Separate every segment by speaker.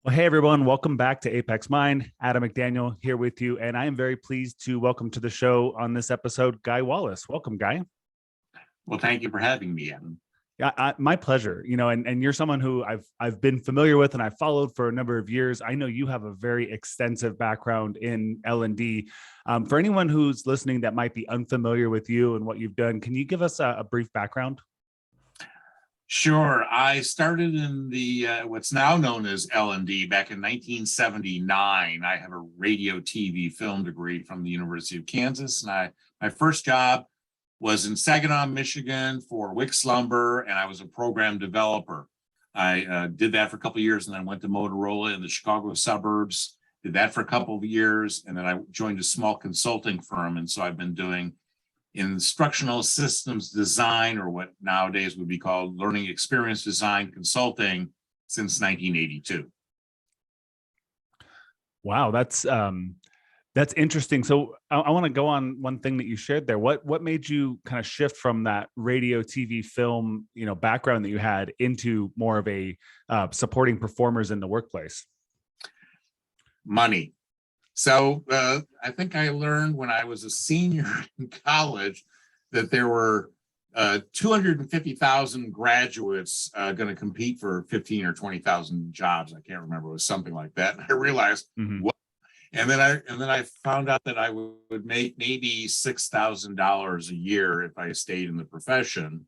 Speaker 1: Well, hey everyone, welcome back to Apex Mind. Adam McDaniel here with you, and I am very pleased to welcome to the show on this episode, Guy Wallace. Welcome, Guy.
Speaker 2: Well, thank you for having me, Adam.
Speaker 1: Yeah, my pleasure. And you're someone who I've been familiar with and I've followed for a number of years. I know you have a very extensive background in L&D. For anyone who's listening that might be unfamiliar with you and what you've done, can you give us a brief background?
Speaker 2: Sure. I started in the what's now known as L&D back in 1979. I have a radio, TV, film degree from the University of Kansas, and my first job was in Saginaw, Michigan for Wix Lumber, and I was a program developer. I did that for a couple of years, and then went to Motorola in the Chicago suburbs, did that for a couple of years, and then I joined a small consulting firm, and so I've been doing instructional systems design, or what nowadays would be called learning experience design consulting, since 1982.
Speaker 1: Wow, that's interesting. So I want to go on one thing that you shared there. What made you kind of shift from that radio, TV, film, background that you had into more of a supporting performers in the workplace?
Speaker 2: Money. So I think I learned when I was a senior in college that there were 250,000 graduates going to compete for 15 or 20,000 jobs. I can't remember. It was something like that. And I realized, what? And then I found out that I would make maybe $6,000 a year if I stayed in the profession.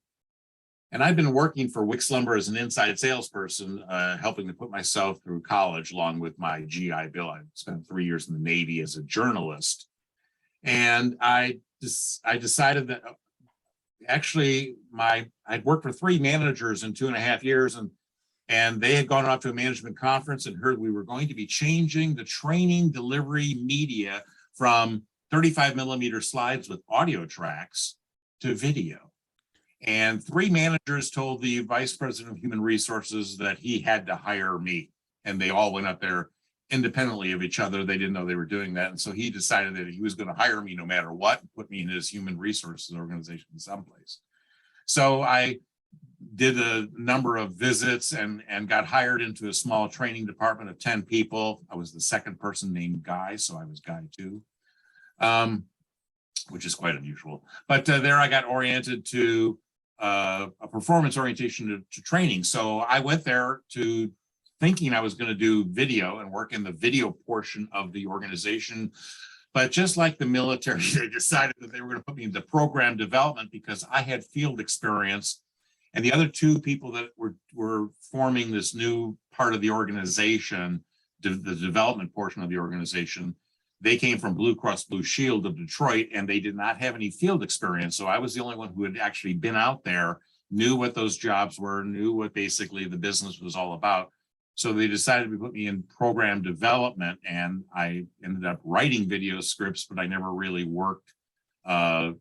Speaker 2: And I've been working for Wix Lumber as an inside salesperson, helping to put myself through college along with my GI Bill. I spent 3 years in the Navy as a journalist. And I decided that actually I'd worked for 3 managers in 2.5 years, and they had gone off to a management conference and heard we were going to be changing the training delivery media from 35 millimeter slides with audio tracks to video. And 3 managers told the vice president of human resources that he had to hire me. And they all went up there independently of each other. They didn't know they were doing that. And so he decided that he was going to hire me no matter what, and put me in his human resources organization someplace. So I did a number of visits and got hired into a small training department of 10 people. I was the second person named Guy, so I was Guy too. Which is quite unusual. But there I got oriented to a performance orientation to training. So I went there to thinking I was going to do video and work in the video portion of the organization. But just like the military, they decided that they were going to put me into program development because I had field experience. And the other 2 people that were forming this new part of the organization, the development portion of the organization, they came from Blue Cross Blue Shield of Detroit, and they did not have any field experience. So I was the only one who had actually been out there, knew what those jobs were, knew what basically the business was all about. So they decided to put me in program development, and I ended up writing video scripts, but I never really worked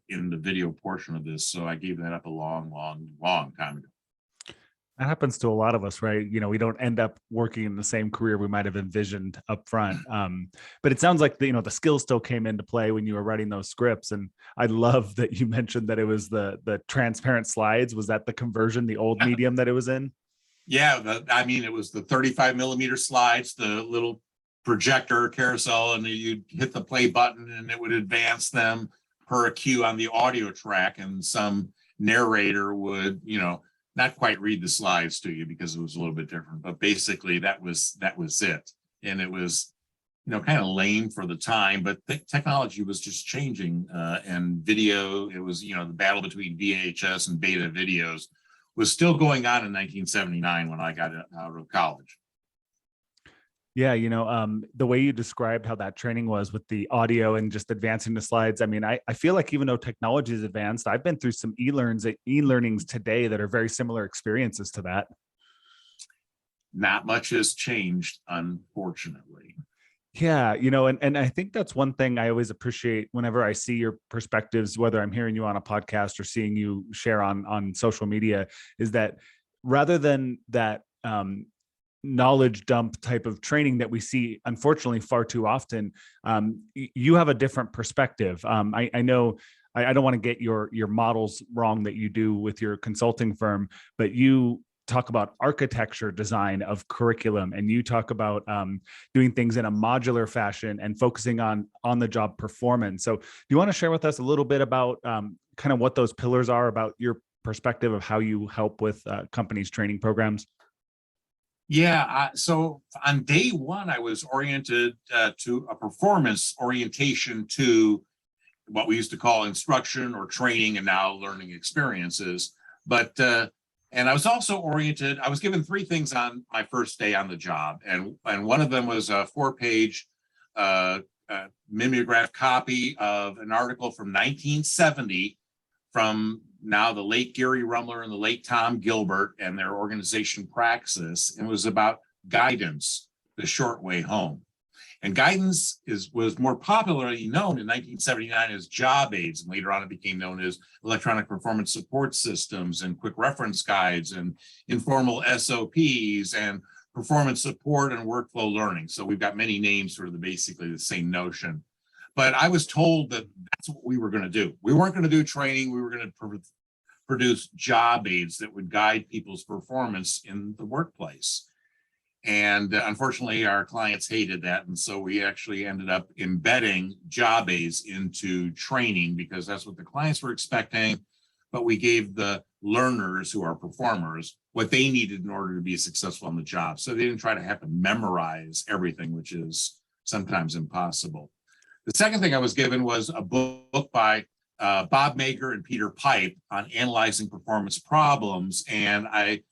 Speaker 2: in the video portion of this. So I gave that up a long, long, long time ago.
Speaker 1: That happens to a lot of us, right? We don't end up working in the same career we might have envisioned up front. But it sounds like the skills still came into play when you were writing those scripts. And I love that you mentioned that it was the transparent slides. Was that the conversion, the old medium that it was in?
Speaker 2: Yeah, it was the 35 millimeter slides, the little projector carousel, and you'd hit the play button and it would advance them per a cue on the audio track, and some narrator would, not quite read the slides to you because it was a little bit different, but basically that was it. And it was, kind of lame for the time, but the technology was just changing. And video, it was, the battle between VHS and beta videos was still going on in 1979 when I got out of college.
Speaker 1: Yeah, the way you described how that training was with the audio and just advancing the slides. I mean, I feel like even though technology is advanced, I've been through some e-learnings today that are very similar experiences to that.
Speaker 2: Not much has changed, unfortunately.
Speaker 1: Yeah, and I think that's one thing I always appreciate whenever I see your perspectives, whether I'm hearing you on a podcast or seeing you share on social media, is that rather than that knowledge dump type of training that we see, unfortunately, far too often, you have a different perspective. I know I don't want to get your models wrong that you do with your consulting firm, but you talk about architecture design of curriculum, and you talk about doing things in a modular fashion and focusing on the job performance. So do you want to share with us a little bit about kind of what those pillars are, about your perspective of how you help with companies' training programs?
Speaker 2: Yeah. So on day one, I was oriented to a performance orientation to what we used to call instruction or training, and now learning experiences. But and I was also oriented. I was given three things on my first day on the job, and one of them was a 4-page mimeograph copy of an article from 1970 from now the late Gary Rumler and the late Tom Gilbert and their organization Praxis. It was about guidance, the short way home. And guidance was more popularly known in 1979 as job aids, and later on it became known as electronic performance support systems and quick reference guides and informal SOPs and performance support and workflow learning. So we've got many names for basically the same notion. But I was told that that's what we were going to do. We weren't going to do training. We were going to produce job aids that would guide people's performance in the workplace. And unfortunately, our clients hated that. And so we actually ended up embedding job aids into training because that's what the clients were expecting. But we gave the learners, who are performers, what they needed in order to be successful on the job. So they didn't try to have to memorize everything, which is sometimes impossible. The second thing I was given was a book by Bob Mager and Peter Pipe on analyzing performance problems. And I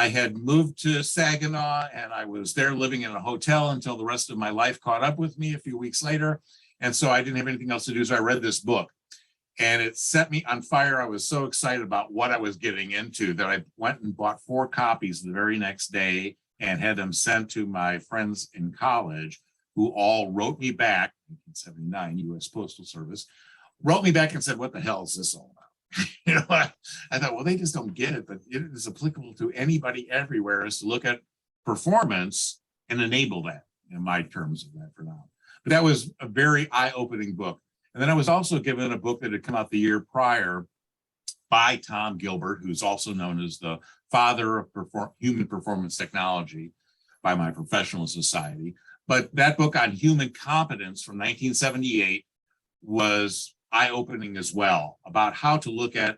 Speaker 2: had moved to Saginaw, and I was there living in a hotel until the rest of my life caught up with me a few weeks later. And so I didn't have anything else to do. So I read this book, and it set me on fire. I was so excited about what I was getting into that I went and bought 4 copies the very next day and had them sent to my friends in college, who all wrote me back, 1979, U.S. Postal Service, wrote me back and said, "What the hell is this all about?" You know, I thought, well, they just don't get it, but it is applicable to anybody everywhere, is to look at performance and enable that, in my terms of that for now. But that was a very eye-opening book. And then I was also given a book that had come out the year prior by Tom Gilbert, who's also known as the father of human performance technology by my professional society. But that book on human competence from 1978 was eye-opening as well, about how to look at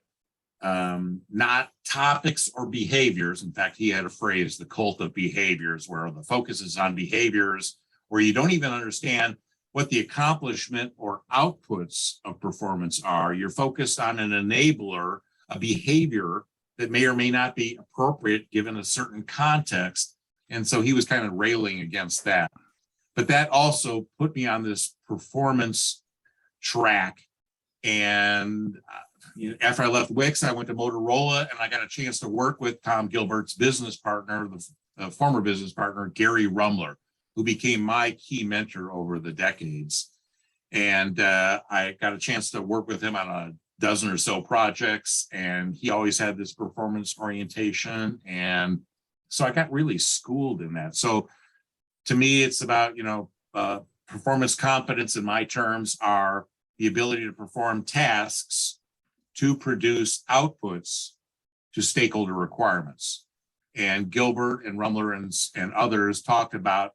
Speaker 2: not topics or behaviors. In fact, he had a phrase, the cult of behaviors, where the focus is on behaviors, where you don't even understand what the accomplishment or outputs of performance are. You're focused on an enabler, a behavior that may or may not be appropriate given a certain context. And so he was kind of railing against that. But that also put me on this performance track. And after I left Wix, I went to Motorola, and I got a chance to work with Tom Gilbert's business partner, the former business partner, Gary Rumler, who became my key mentor over the decades. And I got a chance to work with him on a dozen or so projects, and he always had this performance orientation. And so I got really schooled in that. So to me, it's about, performance competence in my terms are the ability to perform tasks to produce outputs to stakeholder requirements. And Gilbert and Rumler and others talked about,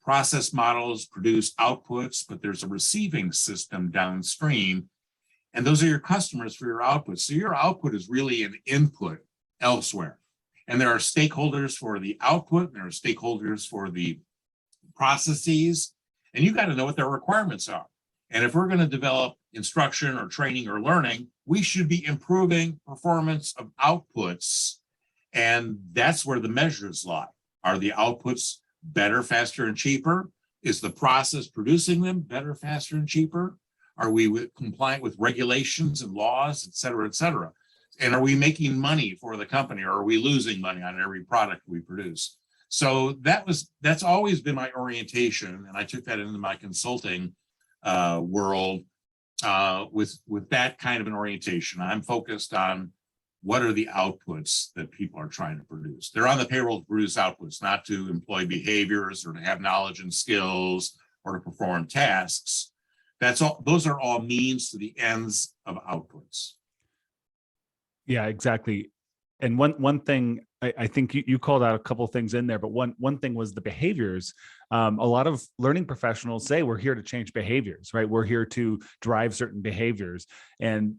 Speaker 2: process models produce outputs, but there's a receiving system downstream, and those are your customers for your outputs. So your output is really an input elsewhere. And there are stakeholders for the output, and there are stakeholders for the processes, and you've got to know what their requirements are. And if we're going to develop instruction or training or learning, we should be improving performance of outputs. And that's where the measures lie. Are the outputs better, faster, and cheaper? Is the process producing them better, faster, and cheaper? Are we compliant with regulations and laws, et cetera, et cetera? And are we making money for the company, or are we losing money on every product we produce? So that's always been my orientation, and I took that into my consulting world with that kind of an orientation. I'm focused on what are the outputs that people are trying to produce. They're on the payroll to produce outputs, not to employ behaviors or to have knowledge and skills or to perform tasks. That's all. Those are all means to the ends of outputs.
Speaker 1: Yeah, exactly. And one thing I think you called out a couple of things in there, but one thing was the behaviors. A lot of learning professionals say we're here to change behaviors, right? We're here to drive certain behaviors, and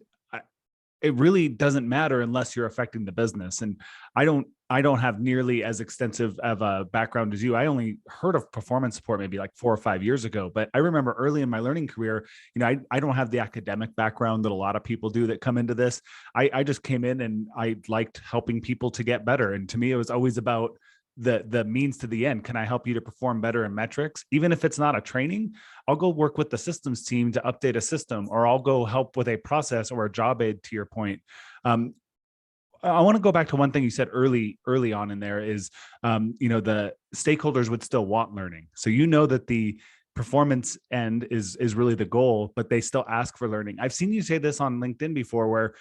Speaker 1: it really doesn't matter unless you're affecting the business. And I don't have nearly as extensive of a background as you. I only heard of performance support maybe like 4 or 5 years ago, but I remember early in my learning career, I don't have the academic background that a lot of people do that come into this. I just came in and I liked helping people to get better. And to me, it was always about the means to the end. Can I help you to perform better in metrics? Even if it's not a training, I'll go work with the systems team to update a system, or I'll go help with a process or a job aid, to your point. I want to go back to one thing you said early on in there is, the stakeholders would still want learning. So that the performance end is really the goal, but they still ask for learning. I've seen you say this on LinkedIn before, where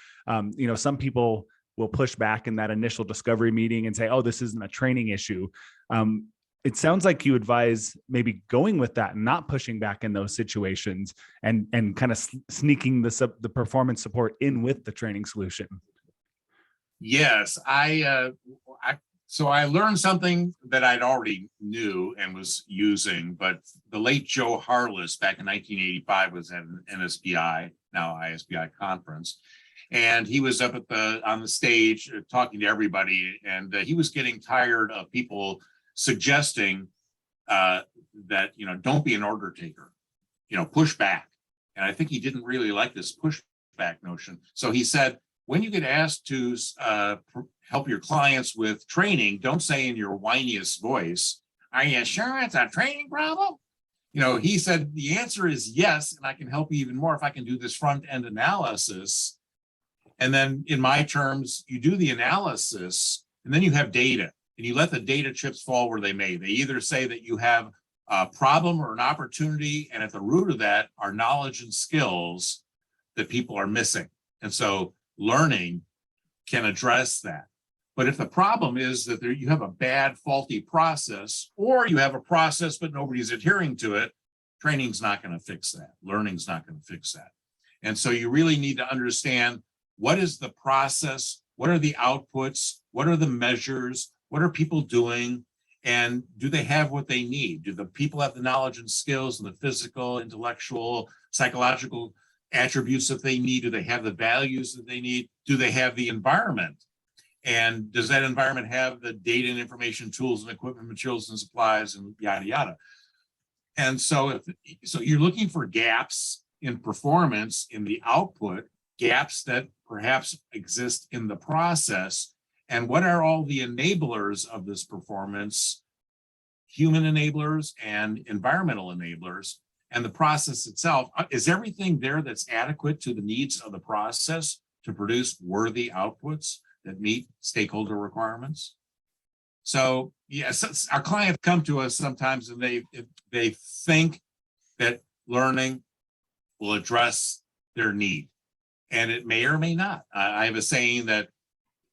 Speaker 1: some people will push back in that initial discovery meeting and say, "Oh, this isn't a training issue." It sounds like you advise maybe going with that and not pushing back in those situations, and kind of sneaking the performance support in with the training solution.
Speaker 2: Yes, so I learned something that I'd already knew and was using, but the late Joe Harless back in 1985 was at an NSBI, now ISBI conference. And he was up on the stage talking to everybody, and he was getting tired of people suggesting that, don't be an order taker, push back. And I think he didn't really like this pushback notion. So he said, when you get asked to help your clients with training, don't say in your whiniest voice, "Are you sure it's a training problem?" He said, the answer is yes, and I can help you even more if I can do this front end analysis. And then in my terms, you do the analysis, and then you have data, and you let the data chips fall where they may. They either say that you have a problem or an opportunity, and at the root of that are knowledge and skills that people are missing. And so learning can address that. But if the problem is that you have a bad, faulty process, or you have a process but nobody's adhering to it, training's not going to fix that. Learning's not going to fix that. And so you really need to understand, what is the process? What are the outputs? What are the measures? What are people doing? And do they have what they need? Do the people have the knowledge and skills and the physical, intellectual, psychological attributes that they need? Do they have the values that they need? Do they have the environment? And does that environment have the data and information, tools and equipment, materials and supplies, and yada, yada? And so you're looking for gaps in performance in the output, gaps that perhaps exist in the process. And what are all the enablers of this performance? Human enablers and environmental enablers. And the process itself, is everything there that's adequate to the needs of the process to produce worthy outputs that meet stakeholder requirements? So yes, our clients come to us sometimes and they think that learning will address their need, and it may or may not. I have a saying that,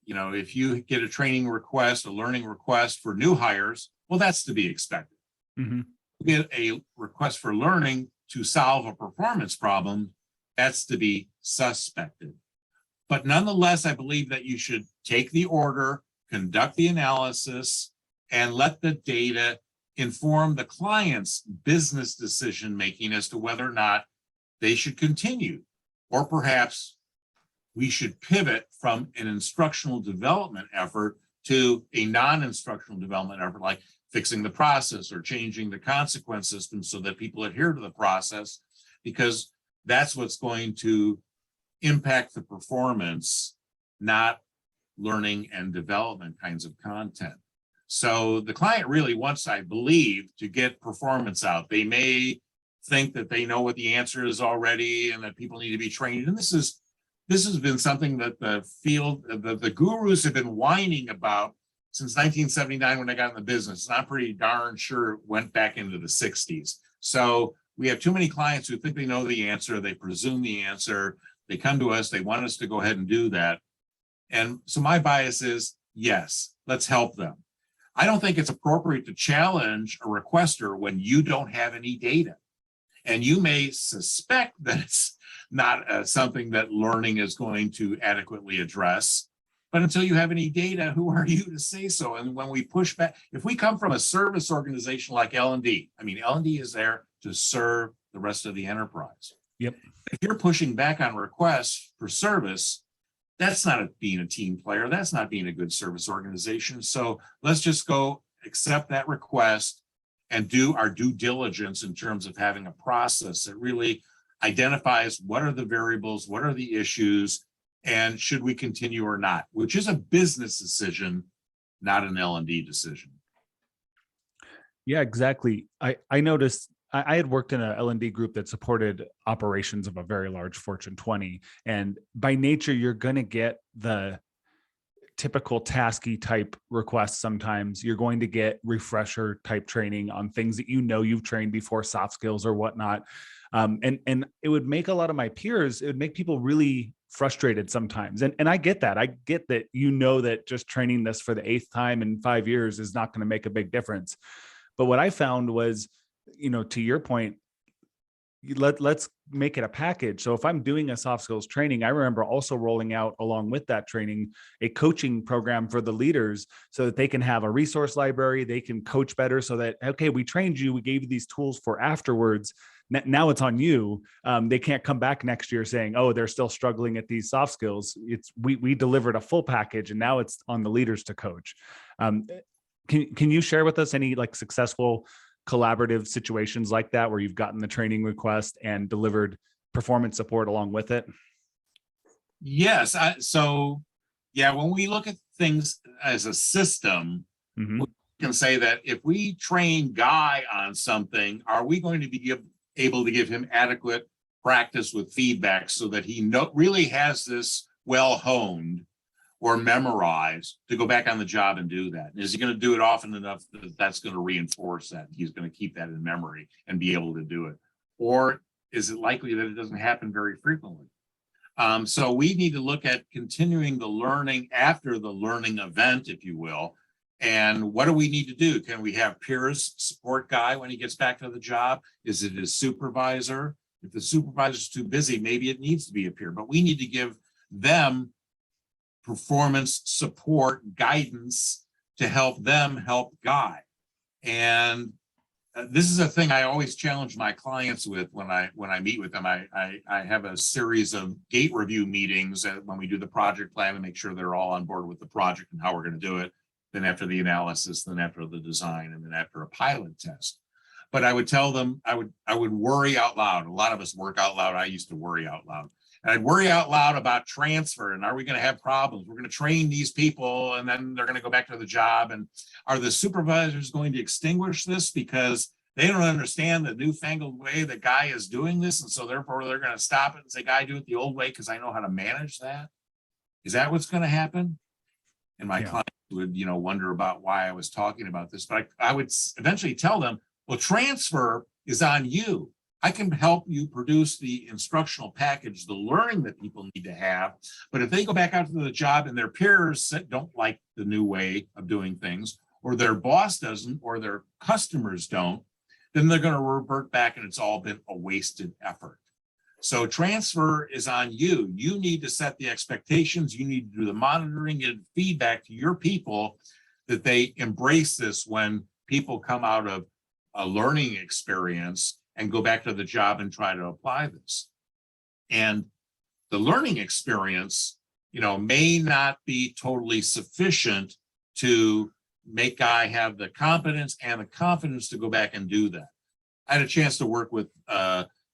Speaker 2: if you get a training request, a learning request for new hires, well, that's to be expected.
Speaker 1: Mm-hmm.
Speaker 2: Get a request for learning to solve a performance problem, that's to be suspected. But nonetheless, I believe that you should take the order, conduct the analysis, and let the data inform the client's business decision-making as to whether or not they should continue. Or perhaps we should pivot from an instructional development effort to a non-instructional development effort, like fixing the process or changing the consequence system so that people adhere to the process, because that's what's going to impact the performance, not learning and development kinds of content. So the client really wants, I believe, to get performance out. They may think that they know what the answer is already and that people need to be trained. And this has been something that the field, the gurus have been whining about since 1979 when I got in the business. And I'm pretty darn sure it went back into the 60s. So we have too many clients who think they know the answer. They presume the answer. They come to us. They want us to go ahead and do that. And so my bias is, yes, let's help them. I don't think it's appropriate to challenge a requester when you don't have any data. And you may suspect that it's not something that learning is going to adequately address, But until you have any data, who are you to say so? And when we push back, if we come from a service organization like L&D, I mean, L&D is there to serve the rest of the enterprise.
Speaker 1: Yep.
Speaker 2: If you're pushing back on requests for service, that's not being a team player. That's not being a good service organization. So let's just go accept that request and do our due diligence in terms of having a process that really identifies what are the variables, what are the issues, and should we continue or not, which is a business decision, not an L&D decision.
Speaker 1: Yeah, exactly. I noticed I had worked in a L&D group that supported operations of a very large Fortune 20. And by nature, you're going to get the typical tasky type requests. Sometimes you're going to get refresher type training on things that you've trained before, soft skills or whatnot. And it would make a lot of my peers, it would make people really frustrated sometimes. And I get that. I get that that just training this for the 8th time in 5 years is not going to make a big difference. But what I found was, to your point, let's make it a package. So if I'm doing a soft skills training, I remember also rolling out along with that training, a coaching program for the leaders so that they can have a resource library, they can coach better so that, okay, we trained you, we gave you these tools for afterwards. Now it's on you. They can't come back next year saying, oh, they're still struggling at these soft skills. We delivered a full package and now it's on the leaders to coach. Can you share with us any successful collaborative situations like that where you've gotten the training request and delivered performance support along with it?
Speaker 2: Yes. When we look at things as a system, we can say that if we train Guy on something, are we going to be able to give him adequate practice with feedback so that he really has this well honed or memorized to go back on the job and do that? And is he going to do it often enough that that's going to reinforce that? He's going to keep that in memory and be able to do it? Or is it likely that it doesn't happen very frequently? So we need to look at continuing the learning after the learning event, if you will. And what do we need to do? Can we have peers support Guy when he gets back to the job? Is it his supervisor? If the supervisor's too busy, maybe it needs to be a peer, but we need to give them performance support guidance to help them help Guy. And this is a thing I always challenge my clients with when I meet with them. I have a series of gate review meetings when we do the project plan to make sure they're all on board with the project and how we're going to do it. Then after the analysis, then after the design, and then after a pilot test. But I would tell them, I would worry out loud. A lot of us work out loud. I used to worry out loud. And I'd worry out loud about transfer. And are we going to have problems? We're going to train these people and then they're going to go back to the job. And are the supervisors going to extinguish this because they don't understand the newfangled way that Guy is doing this? And so therefore they're going to stop it and say, Guy, do it the old way because I know how to manage that. Is that what's going to happen? And my clients would, wonder about why I was talking about this. But I would eventually tell them, well, transfer is on you. I can help you produce the instructional package, the learning that people need to have. But if they go back out to the job and their peers don't like the new way of doing things, or their boss doesn't, or their customers don't, then they're going to revert back and it's all been a wasted effort. So transfer is on you. You need to set the expectations. You need to do the monitoring and feedback to your people that they embrace this when people come out of a learning experience and go back to the job and try to apply this. And the learning experience, may not be totally sufficient to make Guy have the competence and the confidence to go back and do that. I had a chance to work with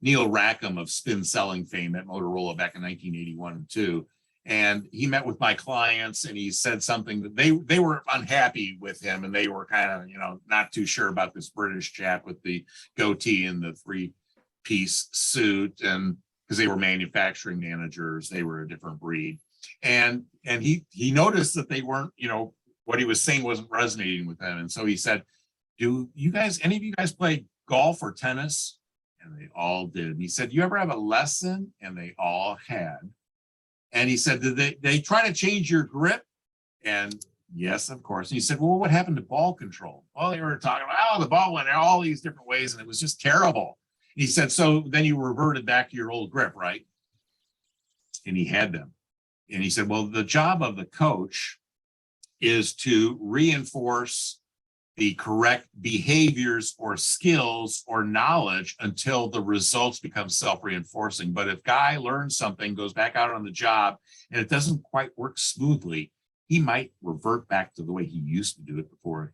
Speaker 2: Neil Rackham of spin selling fame at Motorola back in 1981 and 2. And he met with my clients and he said something that they were unhappy with him. And they were kind of, not too sure about this British chap with the goatee and the 3-piece suit. And because they were manufacturing managers, they were a different breed. And he noticed that they weren't, what he was saying wasn't resonating with them. And so he said, any of you guys play golf or tennis? And they all did. And he said, do you ever have a lesson? And they all had. And he said, did they try to change your grip? And yes, of course. And he said, well, what happened to ball control? Well, they were talking about, the ball went all these different ways and it was just terrible. And he said, so then you reverted back to your old grip, right? And he had them. And he said, well, the job of the coach is to reinforce the correct behaviors or skills or knowledge until the results become self-reinforcing. But if Guy learns something, goes back out on the job, and it doesn't quite work smoothly, he might revert back to the way he used to do it before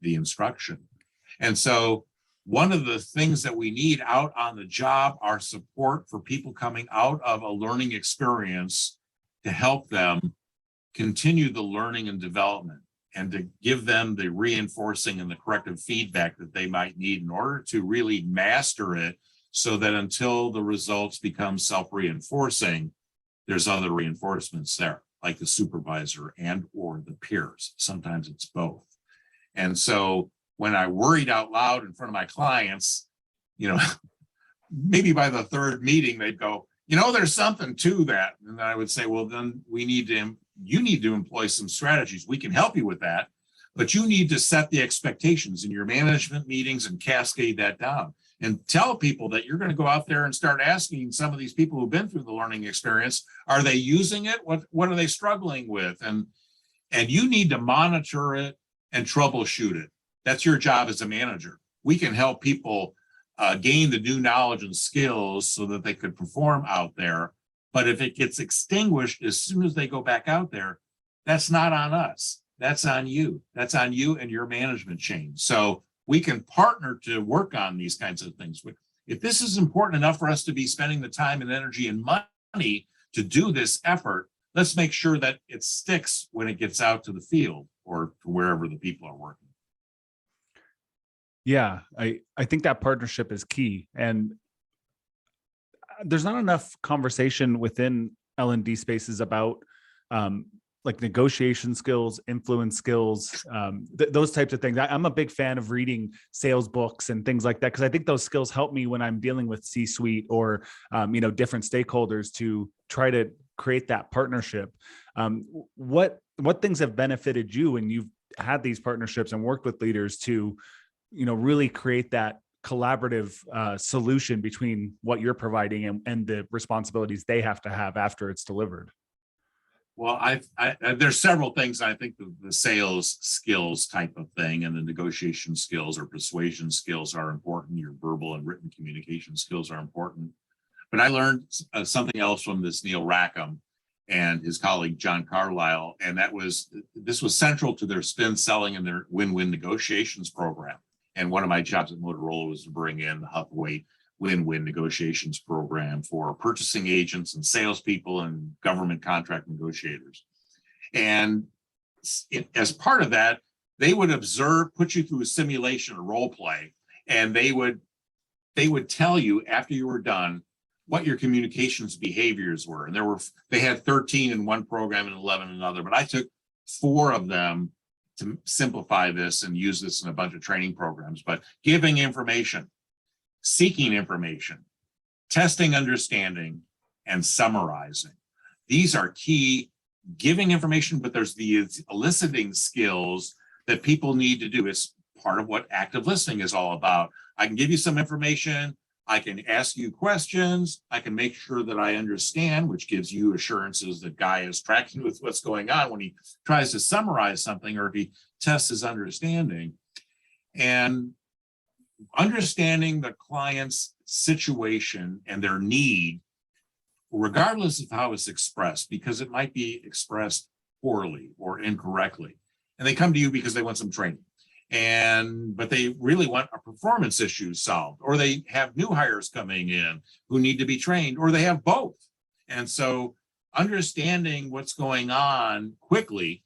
Speaker 2: the instruction. And so one of the things that we need out on the job are support for people coming out of a learning experience to help them continue the learning and development, and to give them the reinforcing and the corrective feedback that they might need in order to really master it, so that until the results become self-reinforcing, there's other reinforcements there, like the supervisor and or the peers. Sometimes it's both. And so when I worried out loud in front of my clients, maybe by the third meeting, they'd go, there's something to that. And I would say, well, then you need to employ some strategies. We can help you with that, but you need to set the expectations in your management meetings and cascade that down and tell people that you're going to go out there and start asking some of these people who've been through the learning experience, are they using it? What are they struggling with? And you need to monitor it and troubleshoot it. That's your job as a manager. We can help people gain the new knowledge and skills so that they could perform out there. But if it gets extinguished as soon as they go back out there, that's not on us. That's on you. That's on you and your management chain. So we can partner to work on these kinds of things. But if this is important enough for us to be spending the time and energy and money to do this effort, let's make sure that it sticks when it gets out to the field or to wherever the people are working.
Speaker 1: Yeah, I think that partnership is key. And there's not enough conversation within L&D spaces about like negotiation skills, influence skills, those types of things. I'm a big fan of reading sales books and things like that, because I think those skills help me when I'm dealing with C-suite or different stakeholders to try to create that partnership. What things have benefited you when you've had these partnerships and worked with leaders to really create that collaborative solution between what you're providing and the responsibilities they have to have after it's delivered?
Speaker 2: Well, there's several things. I think the sales skills type of thing and the negotiation skills or persuasion skills are important. Your verbal and written communication skills are important. But I learned something else from this Neil Rackham and his colleague John Carlisle, and this was central to their spin selling and their win-win negotiations program. And one of my jobs at Motorola was to bring in the Huthway win-win negotiations program for purchasing agents and salespeople and government contract negotiators. And as part of that, they would observe, put you through a simulation, a role play, and they would tell you after you were done what your communications behaviors were. And they had 13 in one program and 11 in another, but I took 4 of them to simplify this and use this in a bunch of training programs. But giving information, seeking information, testing understanding, and summarizing. These are key. Giving information, but there's the eliciting skills that people need to do. It's part of what active listening is all about. I can give you some information. I can ask you questions. I can make sure that I understand, which gives you assurances that Guy is tracking with what's going on when he tries to summarize something or if he tests his understanding. And understanding the client's situation and their need, regardless of how it's expressed, because it might be expressed poorly or incorrectly. And they come to you because they want some training. But they really want a performance issue solved, or they have new hires coming in who need to be trained, or they have both. And so understanding what's going on quickly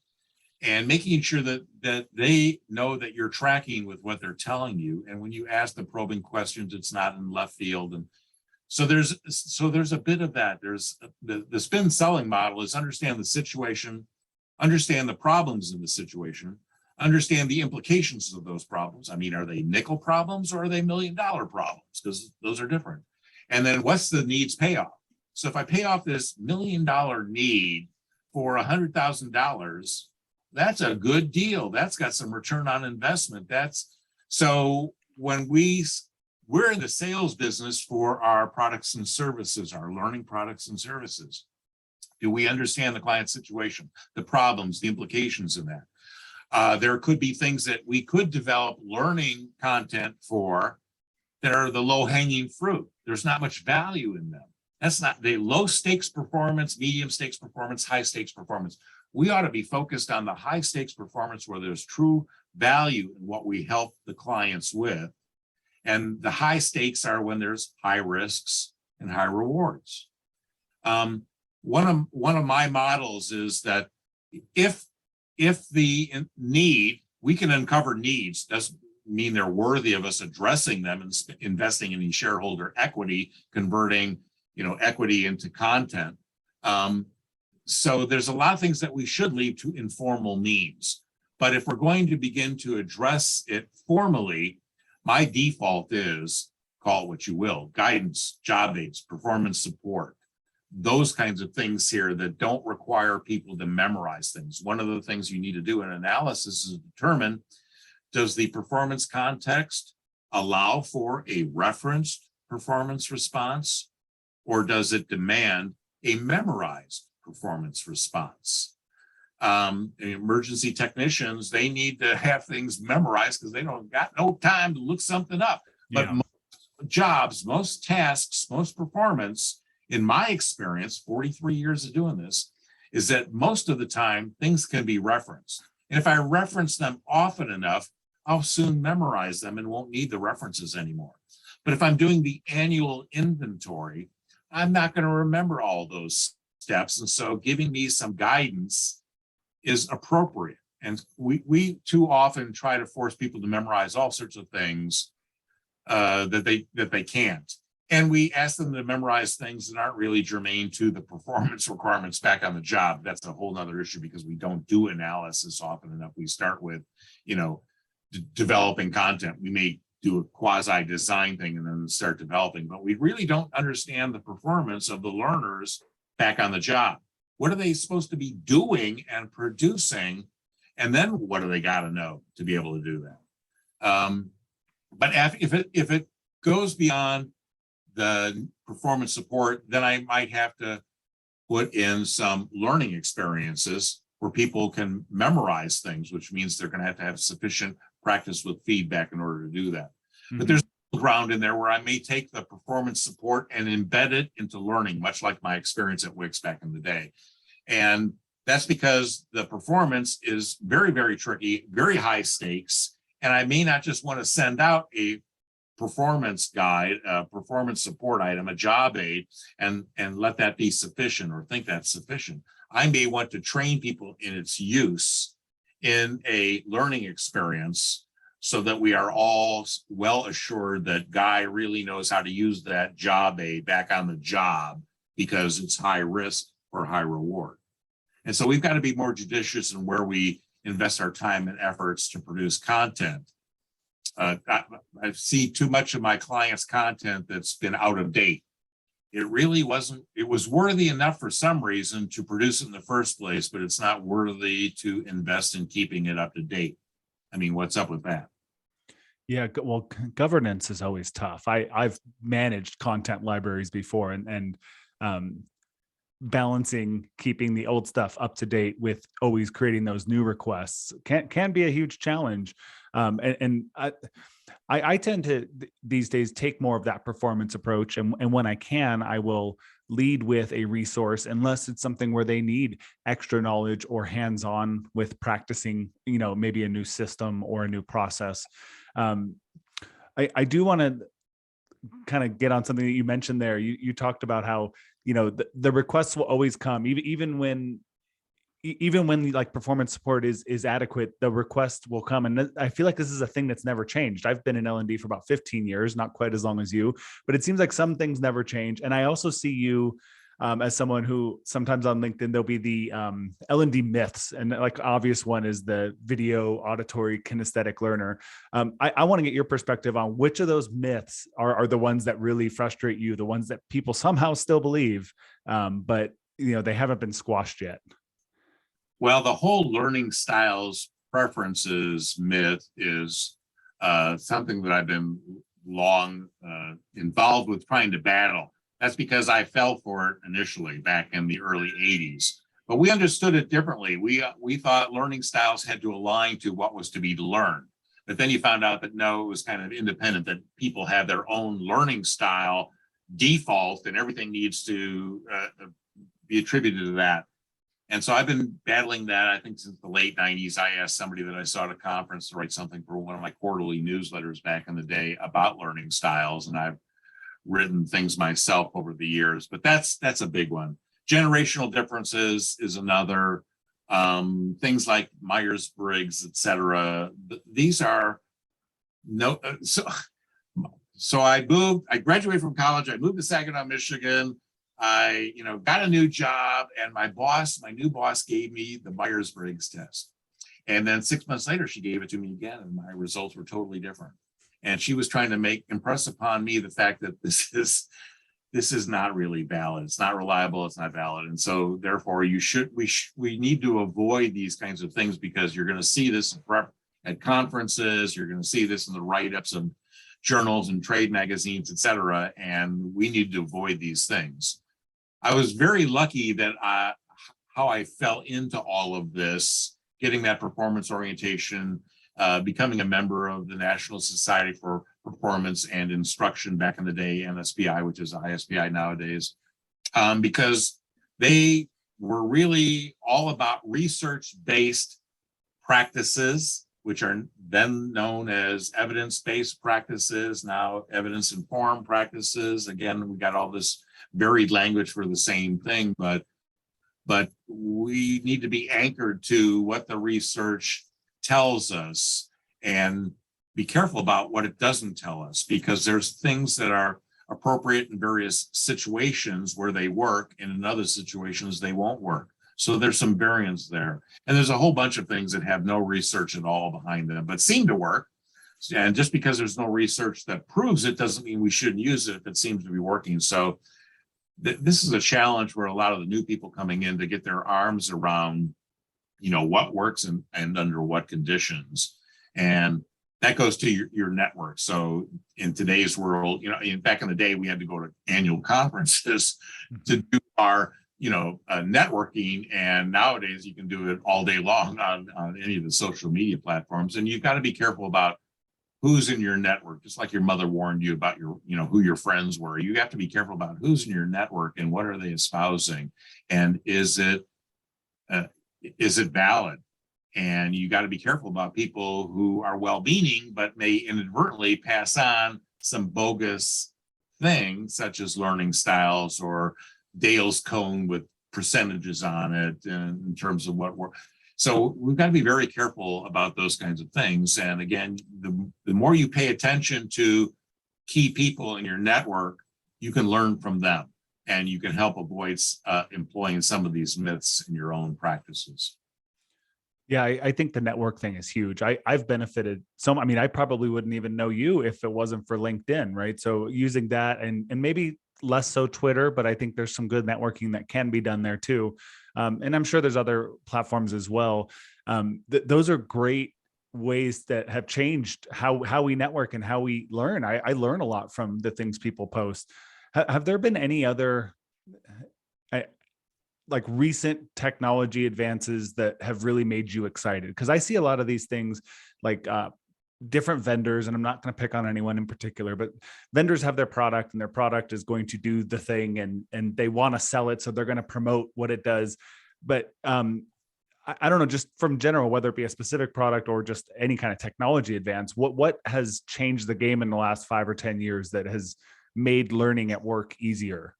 Speaker 2: and making sure that they know that you're tracking with what they're telling you. And when you ask the probing questions, it's not in left field. And so there's a bit of that. There's the spin selling model is understand the situation, understand the problems in the situation, understand the implications of those problems. I mean, are they nickel problems or are they $1 million problems? Because those are different. And then what's the needs payoff? So if I pay off this $1 million need for $100,000, that's a good deal. That's got some return on investment. So when we're in the sales business for our products and services, our learning products and services. Do we understand the client's situation, the problems, the implications of that? There could be things that we could develop learning content for that are the low-hanging fruit. There's not much value in them. That's not the low stakes performance, medium stakes performance, high stakes performance. We ought to be focused on the high stakes performance where there's true value in what we help the clients with. And the high stakes are when there's high risks and high rewards. One of my models is that if the need, we can uncover needs, doesn't mean they're worthy of us addressing them and investing in shareholder equity, converting equity into content. So there's a lot of things that we should leave to informal means. But if we're going to begin to address it formally, my default is, call it what you will, guidance, job aids, performance support, those kinds of things here that don't require people to memorize things. One of the things you need to do in analysis is determine, does the performance context allow for a referenced performance response, or does it demand a memorized performance response? Emergency technicians, they need to have things memorized because they don't got no time to look something up. But most jobs, most tasks, most performance, in my experience, 43 years of doing this, is that most of the time things can be referenced. And if I reference them often enough, I'll soon memorize them and won't need the references anymore. But if I'm doing the annual inventory, I'm not going to remember all those steps. And so giving me some guidance is appropriate. And we too often try to force people to memorize all sorts of things that they can't. And we ask them to memorize things that aren't really germane to the performance requirements back on the job. That's a whole nother issue because we don't do analysis often enough. We start with, developing content. We may do a quasi design thing and then start developing, but we really don't understand the performance of the learners back on the job. What are they supposed to be doing and producing? And then what do they got to know to be able to do that? But if it goes beyond the performance support, then I might have to put in some learning experiences where people can memorize things, which means they're going to have sufficient practice with feedback in order to do that. Mm-hmm. But there's ground in there where I may take the performance support and embed it into learning, much like my experience at Wix back in the day. And that's because the performance is very, very tricky, very high stakes. And I may not just want to send out a performance guide, a performance support item, a job aid, and let that be sufficient or think that's sufficient. I may want to train people in its use in a learning experience so that we are all well assured that Guy really knows how to use that job aid back on the job because it's high risk or high reward. And so we've got to be more judicious in where we invest our time and efforts to produce content. I see too much of my clients' content that's been out of date. It really wasn't, it was worthy enough for some reason to produce it in the first place, but it's not worthy to invest in keeping it up to date. I mean, what's up with that?
Speaker 1: Yeah, well, governance is always tough. I've managed content libraries before, and balancing keeping the old stuff up to date with always creating those new requests can be a huge challenge. I tend to these days take more of that performance approach, and when I can, I will lead with a resource unless it's something where they need extra knowledge or hands-on with practicing, maybe a new system or a new process. I do want to kind of get on something that you mentioned there. You talked about how the requests will always come, even when like performance support is adequate, the request will come. And I feel like this is a thing that's never changed. I've been in L&D for about 15 years, not quite as long as you, but it seems like some things never change. And I also see you as someone who sometimes on LinkedIn, there'll be the L&D myths. And like obvious one is the video, auditory, kinesthetic learner. I want to get your perspective on which of those myths are the ones that really frustrate you, the ones that people somehow still believe, but they haven't been squashed yet.
Speaker 2: Well, the whole learning styles preferences myth is something that I've been long involved with trying to battle. That's because I fell for it initially back in the early 80s. But we understood it differently. We thought learning styles had to align to what was to be learned. But then you found out that no, it was kind of independent, that people have their own learning style default and everything needs to be attributed to that. And so I've been battling that, I think, since the late 90s. I asked somebody that I saw at a conference to write something for one of my quarterly newsletters back in the day about learning styles. And I've written things myself over the years, but that's a big one. Generational differences is another. Things like Myers-Briggs, et cetera. These are no, so I graduated from college. I moved to Saginaw, Michigan. I, got a new job, and my new boss gave me the Myers-Briggs test. And then 6 months later, she gave it to me again, and my results were totally different. And she was trying to impress upon me the fact that this is not really valid. It's not reliable. It's not valid. And so therefore we need to avoid these kinds of things, because you're going to see this at conferences. You're going to see this in the write-ups of journals and trade magazines, et cetera. And we need to avoid these things. I was very lucky that how I fell into all of this, getting that performance orientation, becoming a member of the National Society for Performance and Instruction back in the day, NSPI, which is ISPI nowadays, because they were really all about research-based practices, which are then known as evidence-based practices, now evidence-informed practices. Again, we got all this varied language for the same thing, but we need to be anchored to what the research tells us and be careful about what it doesn't tell us, because there's things that are appropriate in various situations where they work, and in other situations they won't work. So there's some variance there. And there's a whole bunch of things that have no research at all behind them, but seem to work. And just because there's no research that proves it doesn't mean we shouldn't use it if it seems to be working. So this is a challenge where a lot of the new people coming in to get their arms around, what works and under what conditions. And that goes to your network. So in today's world, back in the day, we had to go to annual conferences to do our, networking. And nowadays you can do it all day long on any of the social media platforms. And you've got to be careful about who's in your network, just like your mother warned you about who your friends were. You have to be careful about who's in your network and what are they espousing, and is it valid? And you got to be careful about people who are well-meaning but may inadvertently pass on some bogus things, such as learning styles or Dale's cone with percentages on it in terms of what we're. So we've got to be very careful about those kinds of things. And again, the more you pay attention to key people in your network, you can learn from them, and you can help avoid employing some of these myths in your own practices.
Speaker 1: Yeah, I think the network thing is huge. I've benefited I probably wouldn't even know you if it wasn't for LinkedIn, right? So using that and maybe less so Twitter, but I think there's some good networking that can be done there too. And I'm sure there's other platforms as well. Those are great ways that have changed how we network and how we learn. I learn a lot from the things people post. Have there been any other like recent technology advances that have really made you excited? Because I see a lot of these things like different vendors, and I'm not going to pick on anyone in particular, but vendors have their product and their product is going to do the thing, and they want to sell it. So they're going to promote what it does. But I don't know, just from general, whether it be a specific product or just any kind of technology advance, what has changed the game in the last 5 or 10 years that has made learning at work easier?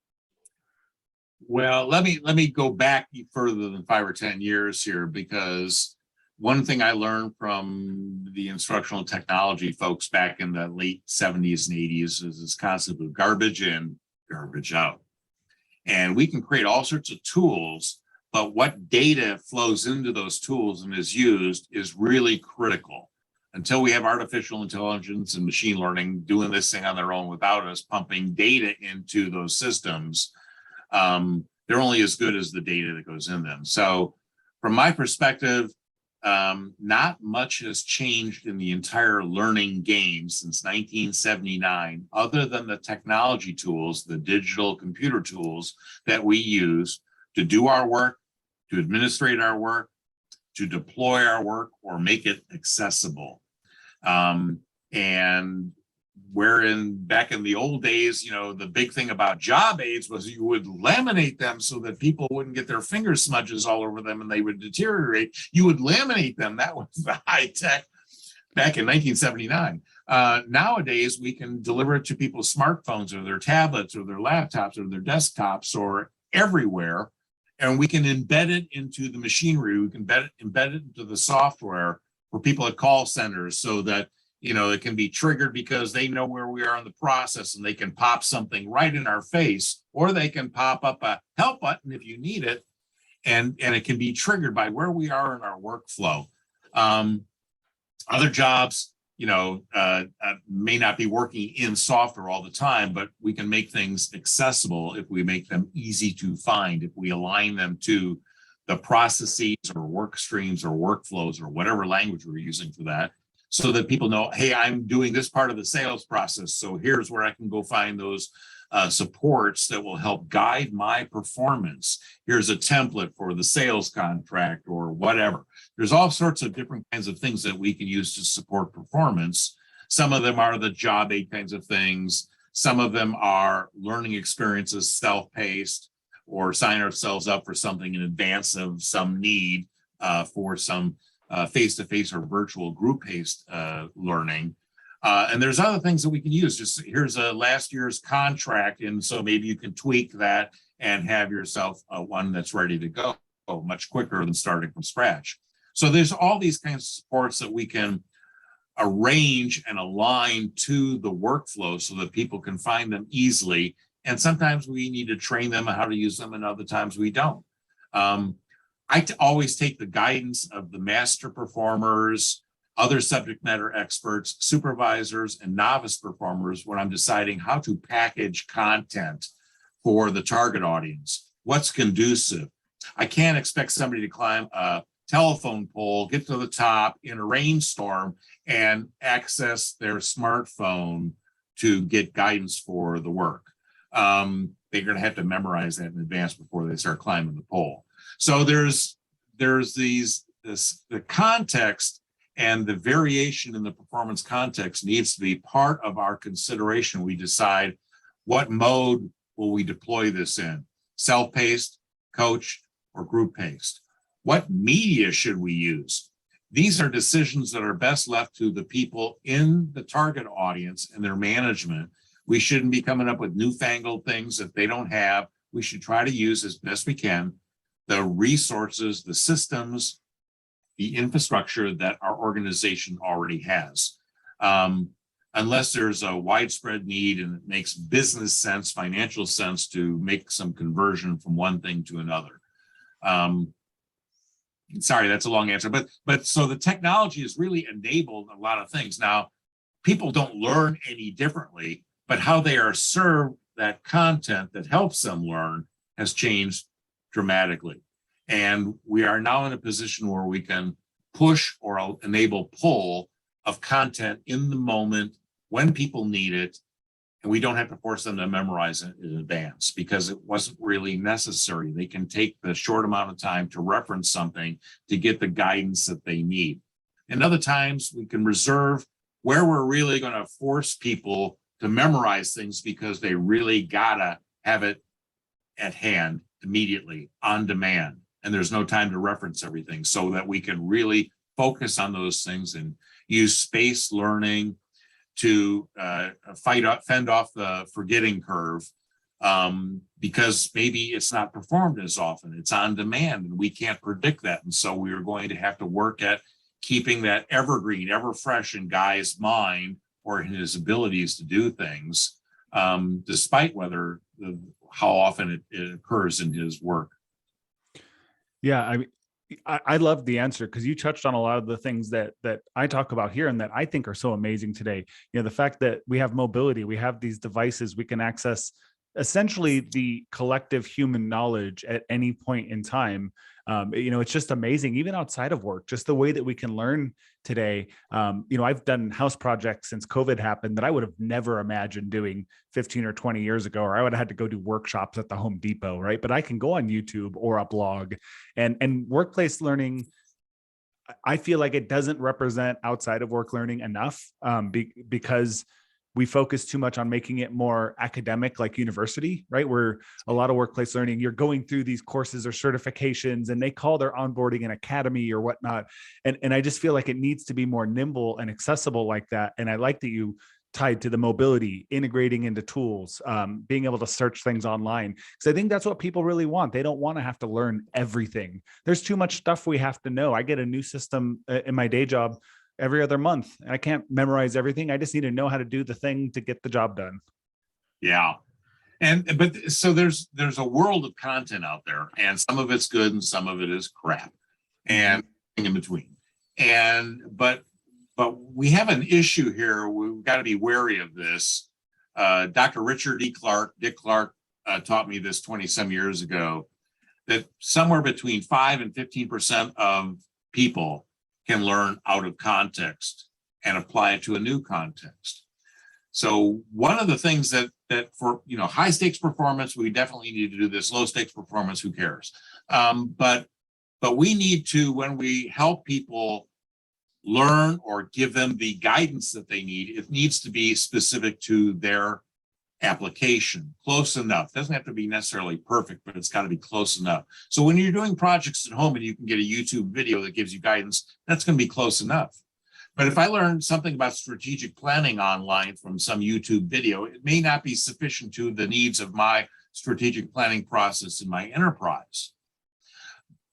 Speaker 2: Well, let me go back further than 5 or 10 years here, because one thing I learned from the instructional technology folks back in the late 70s and 80s is this concept of garbage in, garbage out. And we can create all sorts of tools, but what data flows into those tools and is used is really critical. Until we have artificial intelligence and machine learning doing this thing on their own without us pumping data into those systems, they're only as good as the data that goes in them. So from my perspective, not much has changed in the entire learning game since 1979, other than the technology tools, the digital computer tools that we use to do our work, to administrate our work, to deploy our work, or make it accessible. And wherein back in the old days, the big thing about job aids was you would laminate them so that people wouldn't get their finger smudges all over them and they would deteriorate. You would laminate them. That was the high tech back in 1979. Nowadays, we can deliver it to people's smartphones or their tablets or their laptops or their desktops or everywhere. And we can embed it into the machinery. We can embed it into the software for people at call centers so that it can be triggered because they know where we are in the process and they can pop something right in our face, or they can pop up a help button if you need it. And it can be triggered by where we are in our workflow. Other jobs, may not be working in software all the time, but we can make things accessible if we make them easy to find, if we align them to the processes or work streams or workflows or whatever language we're using for that, so that people know, hey, I'm doing this part of the sales process, so here's where I can go find those supports that will help guide my performance. Here's a template for the sales contract or whatever. There's all sorts of different kinds of things that we can use to support performance. Some of them are the job aid kinds of things. Some of them are learning experiences, self-paced, or sign ourselves up for something in advance of some need for some face-to-face or virtual group-based learning. And there's other things that we can use. Just here's a last year's contract, and so maybe you can tweak that and have yourself one that's ready to go much quicker than starting from scratch. So there's all these kinds of supports that we can arrange and align to the workflow so that people can find them easily. And sometimes we need to train them on how to use them, and other times we don't. I always take the guidance of the master performers, other subject matter experts, supervisors, and novice performers when I'm deciding how to package content for the target audience. What's conducive? I can't expect somebody to climb a telephone pole, get to the top in a rainstorm, and access their smartphone to get guidance for the work. They're going to have to memorize that in advance before they start climbing the pole. So there's the context, and the variation in the performance context needs to be part of our consideration. We decide what mode will we deploy this in: self-paced, coach, or group-paced? What media should we use? These are decisions that are best left to the people in the target audience and their management. We shouldn't be coming up with newfangled things that they don't have. We should try to use as best we can the resources, the systems, the infrastructure that our organization already has. Unless there's a widespread need and it makes business sense, financial sense to make some conversion from one thing to another. Sorry, that's a long answer, but so the technology has really enabled a lot of things. Now, people don't learn any differently, but how they are served that content that helps them learn has changed dramatically. And we are now in a position where we can push or enable pull of content in the moment when people need it, and we don't have to force them to memorize it in advance because it wasn't really necessary. They can take the short amount of time to reference something to get the guidance that they need. And other times we can reserve where we're really going to force people to memorize things because they really gotta have it at hand immediately, on demand, and there's no time to reference everything, so that we can really focus on those things and use spaced learning to fend off the forgetting curve, because maybe it's not performed as often, it's on demand, and we can't predict that. And so we are going to have to work at keeping that evergreen, ever fresh in Guy's mind or in his abilities to do things, despite how often it occurs in his work.
Speaker 1: Yeah, I love the answer, because you touched on a lot of the things that I talk about here and that I think are so amazing today. The fact that we have mobility, we have these devices, we can access essentially the collective human knowledge at any point in time. It's just amazing, even outside of work, just the way that we can learn today. I've done house projects since COVID happened that I would have never imagined doing 15 or 20 years ago, or I would have had to go do workshops at the Home Depot, right? But I can go on YouTube or a blog, and workplace learning, I feel like it doesn't represent outside of work learning enough, because we focus too much on making it more academic, like university, right? Where a lot of workplace learning, you're going through these courses or certifications, and they call their onboarding an academy or whatnot. And I just feel like it needs to be more nimble and accessible like that. And I like that you tied to the mobility, integrating into tools, being able to search things online. Because I think that's what people really want. They don't want to have to learn everything. There's too much stuff we have to know. I get a new system in my day job every other month. I can't memorize everything. I just need to know how to do the thing to get the job done.
Speaker 2: Yeah. But so there's a world of content out there, and some of it's good and some of it is crap, and in between. But we have an issue here. We've got to be wary of this. Dr. Richard Dick Clark taught me this 20 some years ago, that somewhere between 5 and 15% of people can learn out of context and apply it to a new context. So one of the things that for high stakes performance, we definitely need to do this. Low stakes performance, who cares? But we need to, when we help people learn or give them the guidance that they need, it needs to be specific to their application, close enough. Doesn't have to be necessarily perfect, but it's got to be close enough. So when you're doing projects at home and you can get a YouTube video that gives you guidance, that's going to be close enough. But if I learn something about strategic planning online from some YouTube video, it may not be sufficient to the needs of my strategic planning process in my enterprise,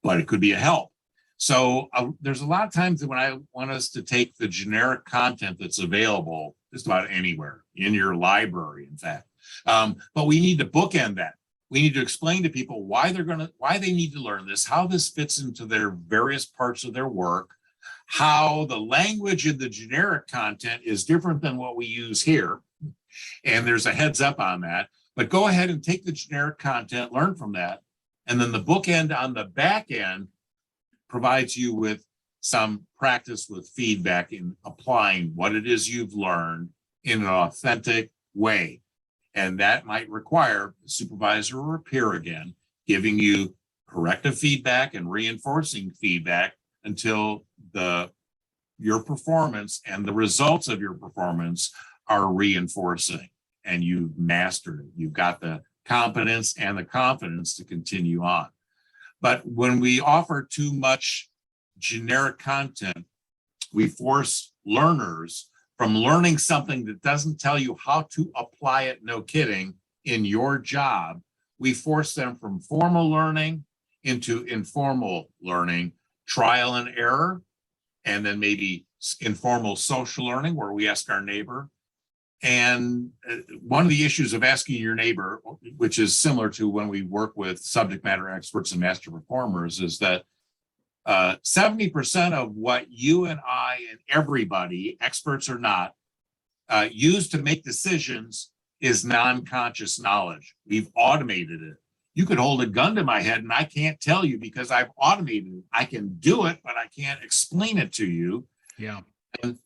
Speaker 2: but it could be a help. So there's a lot of times that when I want us to take the generic content that's available just about anywhere, in your library, in fact, but we need to bookend that. We need to explain to people why they need to learn this, how this fits into their various parts of their work, how the language in the generic content is different than what we use here. And there's a heads up on that. But go ahead and take the generic content, learn from that. And then the bookend on the back end provides you with some practice with feedback in applying what it is you've learned in an authentic way. And that might require a supervisor or a peer, again, giving you corrective feedback and reinforcing feedback until your performance and the results of your performance are reinforcing, and you've mastered it. You've got the competence and the confidence to continue on. But when we offer too much generic content, we force learners from learning something that doesn't tell you how to apply it, no kidding, in your job. We force them from formal learning into informal learning, trial and error, and then maybe informal social learning where we ask our neighbor. And one of the issues of asking your neighbor, which is similar to when we work with subject matter experts and master performers, is that 70% of what you and I and everybody, experts or not, use to make decisions is non-conscious knowledge. We've automated it. You could hold a gun to my head and I can't tell you because I've automated it. I can do it, but I can't explain it to you.
Speaker 1: Yeah.
Speaker 2: And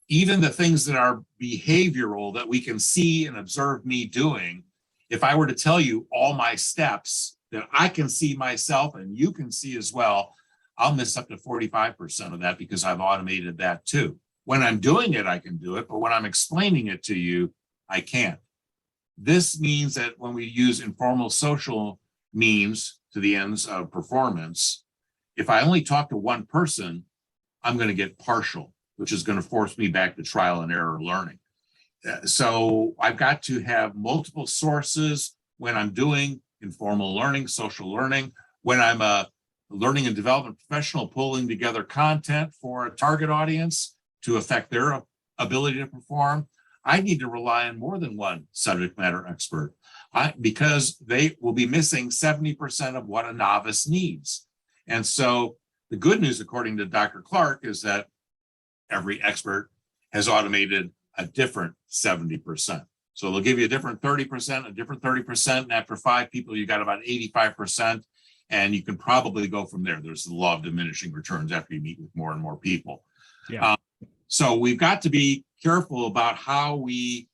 Speaker 2: even the things that are behavioral that we can see and observe me doing, if I were to tell you all my steps that I can see myself and you can see as well, I'll miss up to 45% of that because I've automated that too. When I'm doing it, I can do it, but when I'm explaining it to you, I can't. This means that when we use informal social means to the ends of performance, if I only talk to one person, I'm going to get partial, which is going to force me back to trial and error learning. So I've got to have multiple sources when I'm doing informal learning, social learning, when I'm a learning and development professional pulling together content for a target audience to affect their ability to perform. I need to rely on more than one subject matter expert because they will be missing 70% of what a novice needs. And so the good news, according to Dr. Clark, is that every expert has automated a different 70%. So they'll give you a different 30%, a different 30%. And after 5 people, you got about 85%. And you can probably go from there. There's the law of diminishing returns after you meet with more and more people.
Speaker 1: Yeah.
Speaker 2: So we've got to be careful about how we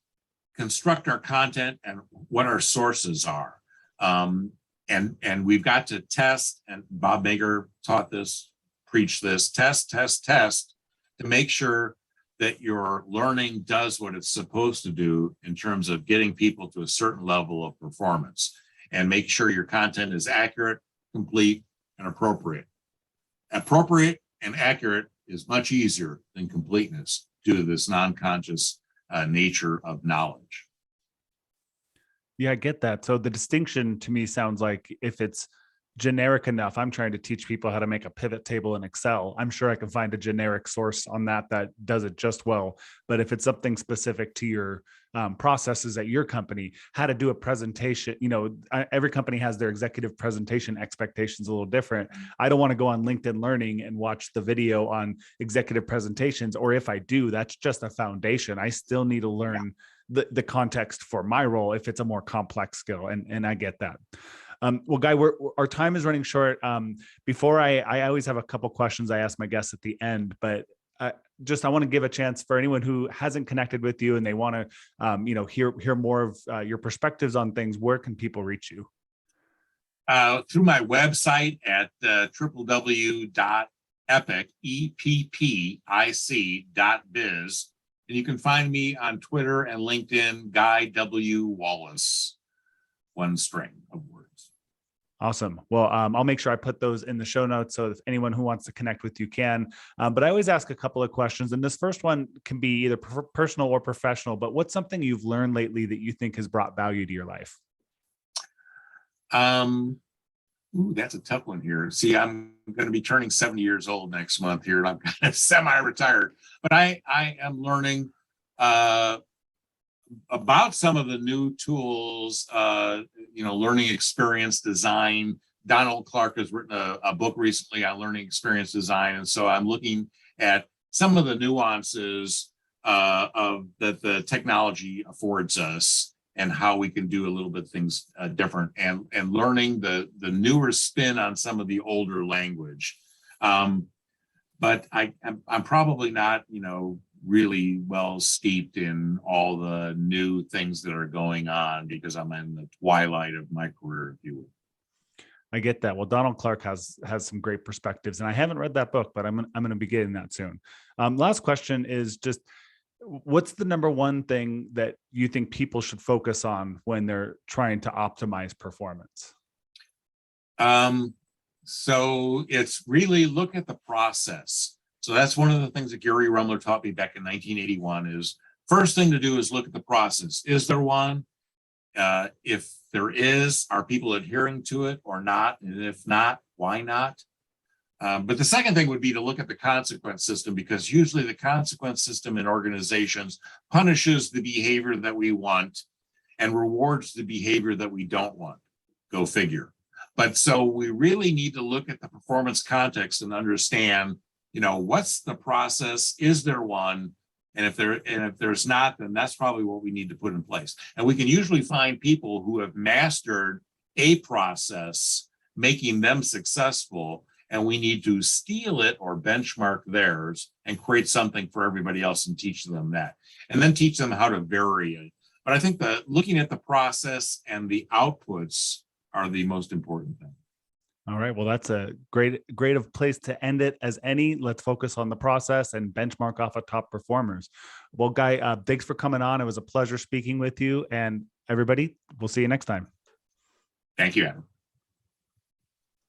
Speaker 2: construct our content and what our sources are. And we've got to test, and Bob Mager taught this, preached this, test to make sure that your learning does what it's supposed to do in terms of getting people to a certain level of performance, and make sure your content is accurate, complete, and appropriate. Appropriate and accurate is much easier than completeness due to this non-conscious nature of knowledge.
Speaker 1: Yeah, I get that. So the distinction to me sounds like if it's generic enough, I'm trying to teach people how to make a pivot table in Excel. I'm sure I can find a generic source on that does it just well. But if it's something specific to your processes at your company, how to do a presentation, every company has their executive presentation expectations a little different. I don't want to go on LinkedIn Learning and watch the video on executive presentations, or if I do, that's just a foundation. I still need to learn the context for my role if it's a more complex skill, and I get that. Well, Guy, our time is running short. Before I always have a couple questions I ask my guests at the end, but I want to give a chance for anyone who hasn't connected with you and they want to, hear more of your perspectives on things. Where can people reach you?
Speaker 2: Through my website at www.epic.biz. And you can find me on Twitter and LinkedIn, Guy W. Wallace, one string of words.
Speaker 1: Awesome. Well, I'll make sure I put those in the show notes so if anyone who wants to connect with you can. But I always ask a couple of questions. And this first one can be either personal or professional, but what's something you've learned lately that you think has brought value to your life?
Speaker 2: That's a tough one here. See, I'm going to be turning 70 years old next month here, and I'm kind of semi-retired. But I am learning about some of the new tools, learning experience design. Donald Clark has written a book recently on learning experience design. And so I'm looking at some of the nuances of that the technology affords us and how we can do a little bit things different, and learning the newer spin on some of the older language. But I'm probably not, really well steeped in all the new things that are going on because I'm in the twilight of my career, if you will.
Speaker 1: I get that. Well, Donald Clark has some great perspectives, and I haven't read that book, but I'm going to be getting that soon. Last question is just, what's the number one thing that you think people should focus on when they're trying to optimize performance?
Speaker 2: So it's really look at the process. So that's one of the things that Gary Rumler taught me back in 1981 is first thing to do is look at the process. Is there one? If there is, are people adhering to it or not? And if not, why not? But the second thing would be to look at the consequence system, because usually the consequence system in organizations punishes the behavior that we want and rewards the behavior that we don't want. Go figure. But so we really need to look at the performance context and understand, what's the process? Is there one? And if there's not, then that's probably what we need to put in place. And we can usually find people who have mastered a process, making them successful, and we need to steal it or benchmark theirs and create something for everybody else and teach them that, and then teach them how to vary it. But I think that looking at the process and the outputs are the most important thing.
Speaker 1: All right. Well, that's a great of place to end it as any. Let's focus on the process and benchmark off of top performers. Well, Guy, thanks for coming on. It was a pleasure speaking with you, and everybody, we'll see you next time.
Speaker 2: Thank you, Adam.